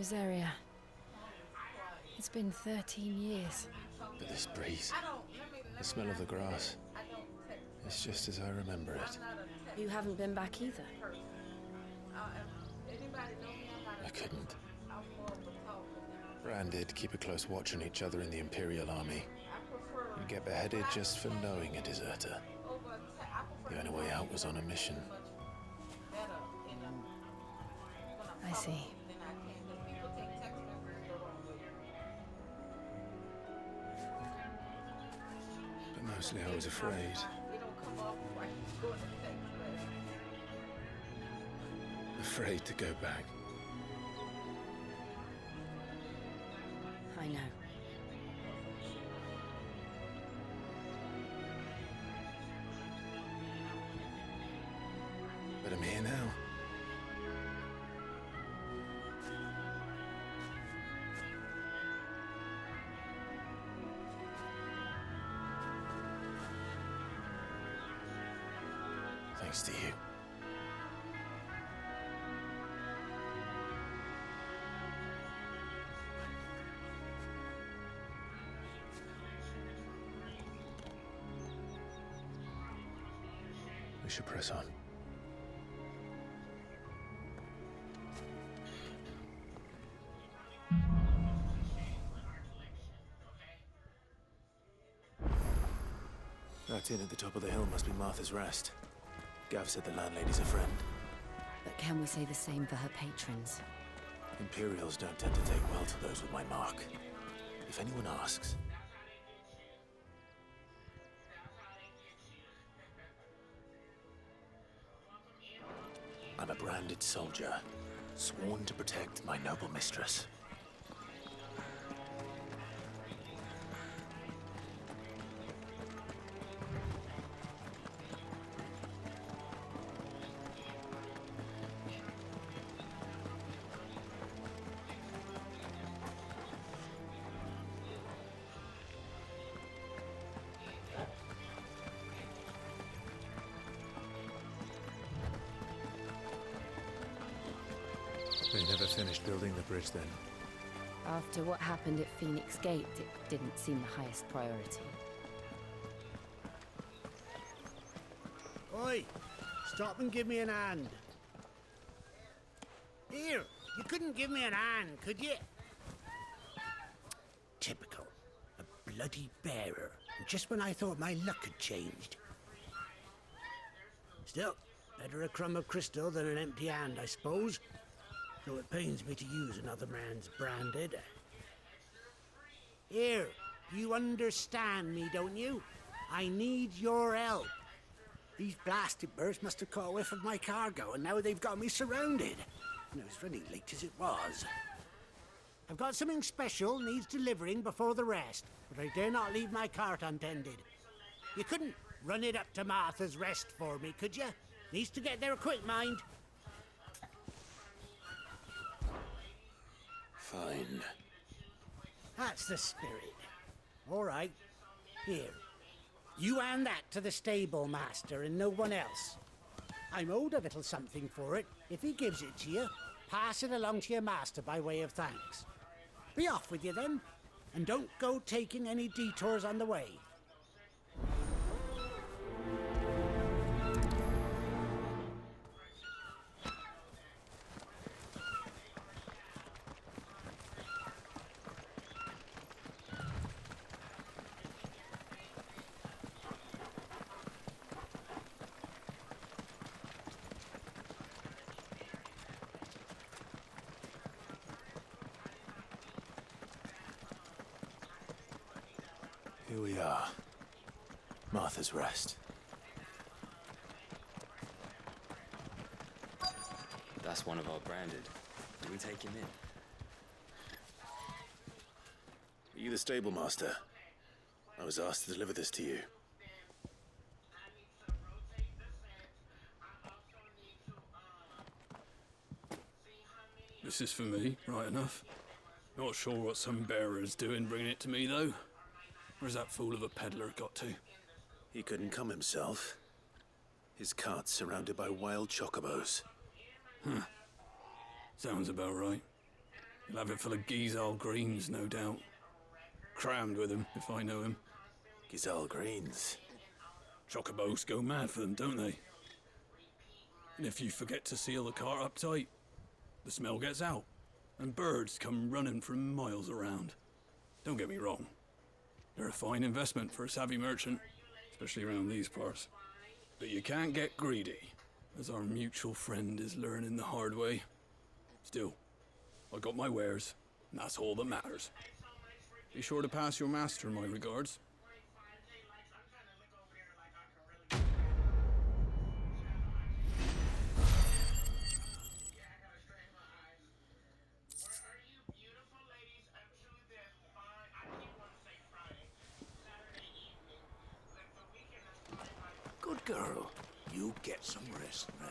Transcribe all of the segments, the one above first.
Rosaria. It's been 13 years. But this breeze, the smell of the grass, it's just as I remember it. You haven't been back either. I couldn't. Branded, keep a close watch on each other in the Imperial Army. You'd get beheaded just for knowing a deserter. The only way out was on a mission. I see. But mostly I was afraid. Afraid to go back. I know. But I'm here now. Thanks to you. We should press on. That inn at the top of the hill must be Martha's Rest. Gav said the landlady's a friend. But can we say the same for her patrons? Imperials don't tend to take well to those with my mark. If anyone asks... I'm a branded soldier, sworn to protect my noble mistress. They never finished building the bridge then. After what happened at Phoenix Gate, it didn't seem the highest priority. Oi! Stop and give me an hand. Here, you couldn't give me an hand, could you? Typical. A bloody bearer. Just when I thought my luck had changed. Still, better a crumb of crystal than an empty hand, I suppose. Though it pains me to use another man's branded. Here, you understand me, don't you? I need your help. These blasted birds must have caught a whiff of my cargo, and now they've got me surrounded. And it was very late as it was. I've got something special needs delivering before the rest, but I dare not leave my cart untended. You couldn't run it up to Martha's Rest for me, could you? Needs to get there quick, mind. Fine. That's the spirit. All right. Here. You hand that to the stable master and no one else. I'm owed a little something for it. If he gives it to you, pass it along to your master by way of thanks. Be off with you then, and don't go taking any detours on the way. Here we are. Martha's Rest. That's one of our branded. Do we take him in? Are you the stable master? I was asked to deliver this to you. This is for me, right enough. Not sure what some bearer's doing bringing it to me, though. Where's that fool of a peddler got to? He couldn't come himself. His cart's surrounded by wild chocobos. Sounds about right. He'll have it full of Gizal greens, no doubt. Crammed with him, if I know him. Gizal greens. Chocobos go mad for them, don't they? And if you forget to seal the cart up tight, the smell gets out, and birds come running from miles around. Don't get me wrong. They're a fine investment for a savvy merchant, especially around these parts. But you can't get greedy, as our mutual friend is learning the hard way. Still, I got my wares, and that's all that matters. Be sure to pass your master my regards. Good girl. You get some rest now.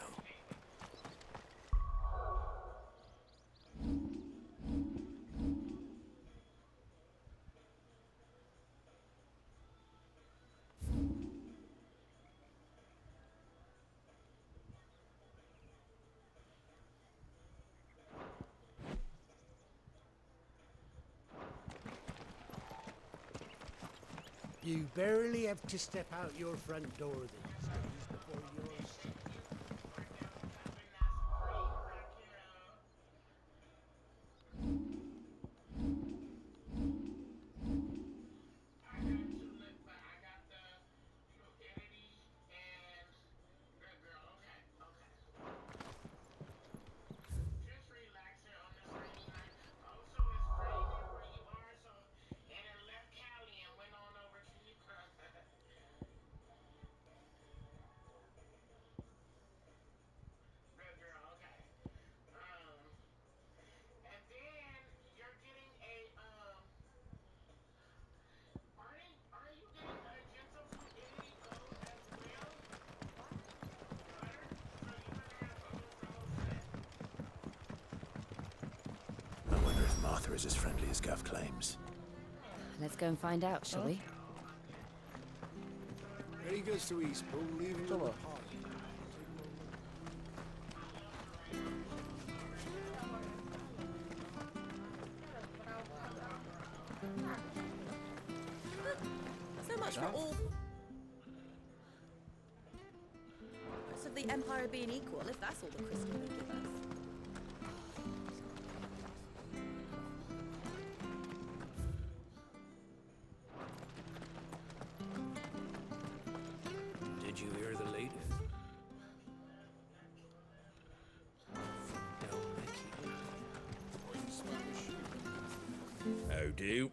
You barely have to step out your front door these days before you're sick. I wonder if Martha is as friendly as Gav claims. Let's go and find out, shall we? He goes to Eastpool, leaving the party. So much for all. Of the Empire being equal, if that's all the crystal they give us. Did you hear the latest? How do?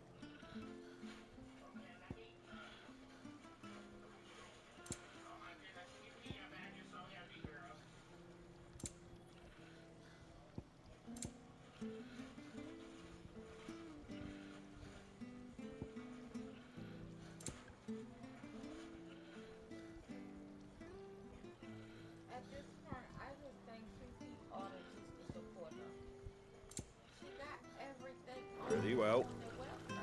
At this point, I just think Susie ought to just to support her. She got everything on Pretty well. the website.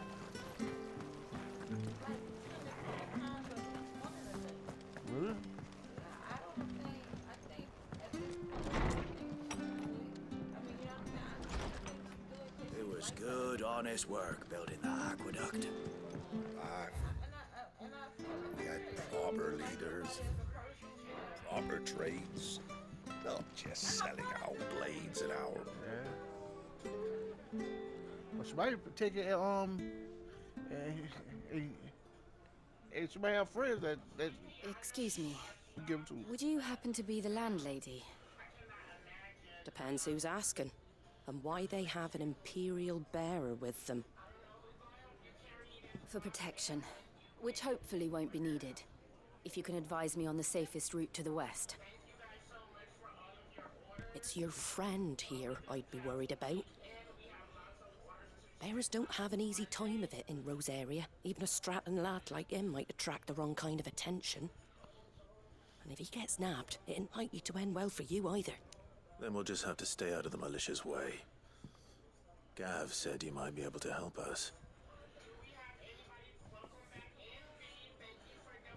Like, she the times of each one of the things. Really? I don't think, I think at this point, I think she really, I mean, you know what I'm saying? I think she do it 'cause It she was likes good, honest work building the aqueduct. it. And I feel like We had proper leaders, proper trades, not just selling our blades and our. Yeah. Well, somebody take it. And somebody have friends that Excuse me. give them to. Would you happen to be the landlady? Depends who's asking, and why they have an Imperial bearer with them. For protection, which hopefully won't be needed. If you can advise me on the safest route to the west. It's your friend here I'd be worried about. Bearers don't have an easy time of it in Rosaria. Even a Stratton lad like him might attract the wrong kind of attention. And if he gets nabbed, it ain't likely to end well for you either. Then we'll just have to stay out of the malicious way. Gav said you might be able to help us.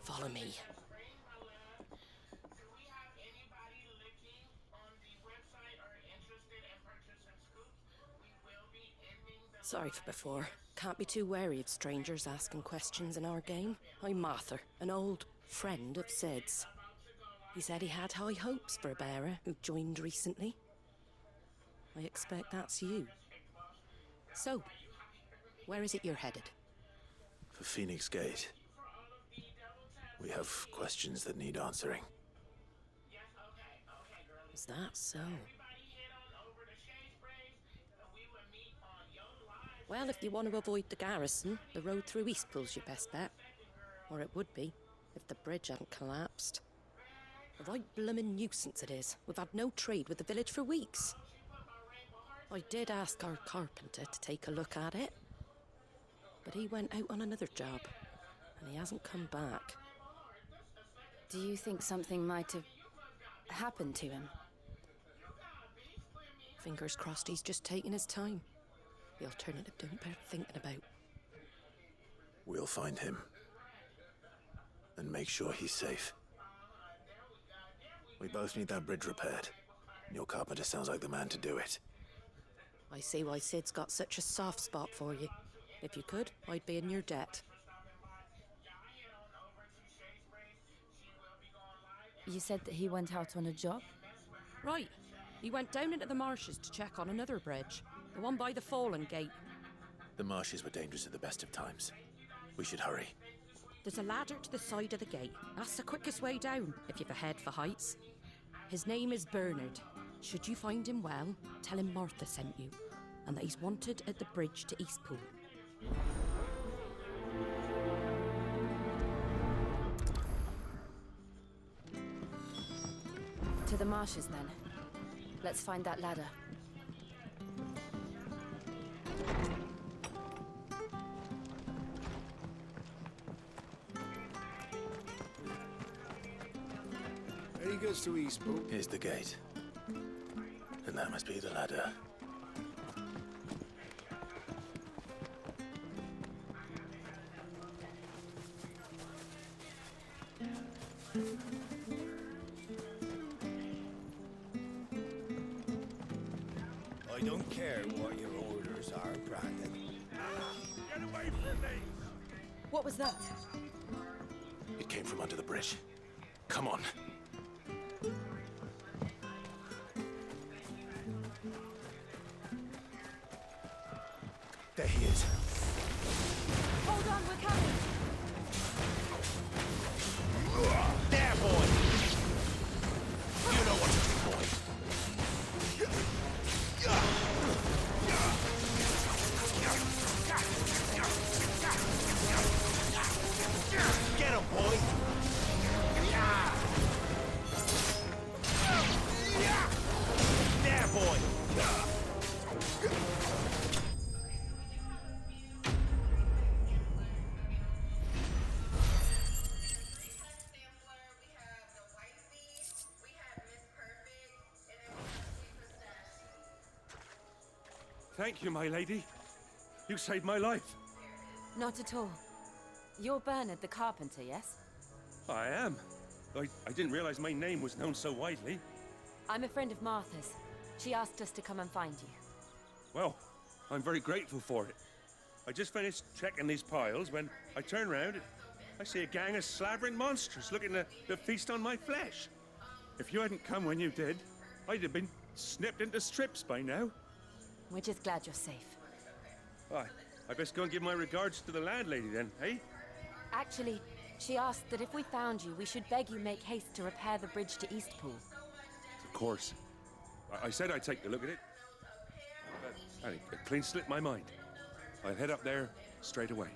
Follow me. Sorry for before. Can't be too wary of strangers asking questions in our game. I'm Martha, an old friend of Sid's. He said he had high hopes for a bearer who joined recently. I expect that's you. So, where is it you're headed? For Phoenix Gate. We have questions that need answering. Is that so? Well, if you want to avoid the garrison, the road through Eastpool's your best bet. Or it would be, if the bridge hadn't collapsed. A right bloomin' nuisance it is. We've had no trade with the village for weeks. I did ask our carpenter to take a look at it. But he went out on another job, and he hasn't come back. Do you think something might have happened to him? Fingers crossed he's just taking his time. The alternative don't bear thinking about. We'll find him. And make sure he's safe. We both need that bridge repaired. Your carpenter sounds like the man to do it. I see why Sid's got such a soft spot for you. If you could, I'd be in your debt. You said that he went out on a job? Right. He went down into the marshes to check on another bridge. The one by the Fallen Gate. The marshes were dangerous at the best of times. We should hurry. There's a ladder to the side of the gate. That's the quickest way down, if you've a head for heights. His name is Bernard. Should you find him well, tell him Martha sent you, and that he's wanted at the bridge to Eastpool. To the marshes, then. Let's find that ladder. There he goes to Eastpool. Here's the gate. And that must be the ladder. I don't care what your orders are, Brandon. Get away from me! What was that? It came from under the bridge. Come on. There he is. Hold on, we're coming! There, boy! You know what to do, boy. Get him, boy! There, boy! Thank you, my lady. You saved my life. Not at all. You're Bernard the carpenter, yes? I am. I didn't realize my name was known so widely. I'm a friend of Martha's. She asked us to come and find you. Well, I'm very grateful for it. I just finished checking these piles when I turn round and I see a gang of slavering monsters looking to feast on my flesh. If you hadn't come when you did, I'd have been snipped into strips by now. We're just glad you're safe. Why, I best go and give my regards to the landlady then, eh? Actually, she asked that if we found you, we should beg you make haste to repair the bridge to Eastpool. Of course. I said I'd take a look at it. It clean slipped my mind. I'll head up there straight away.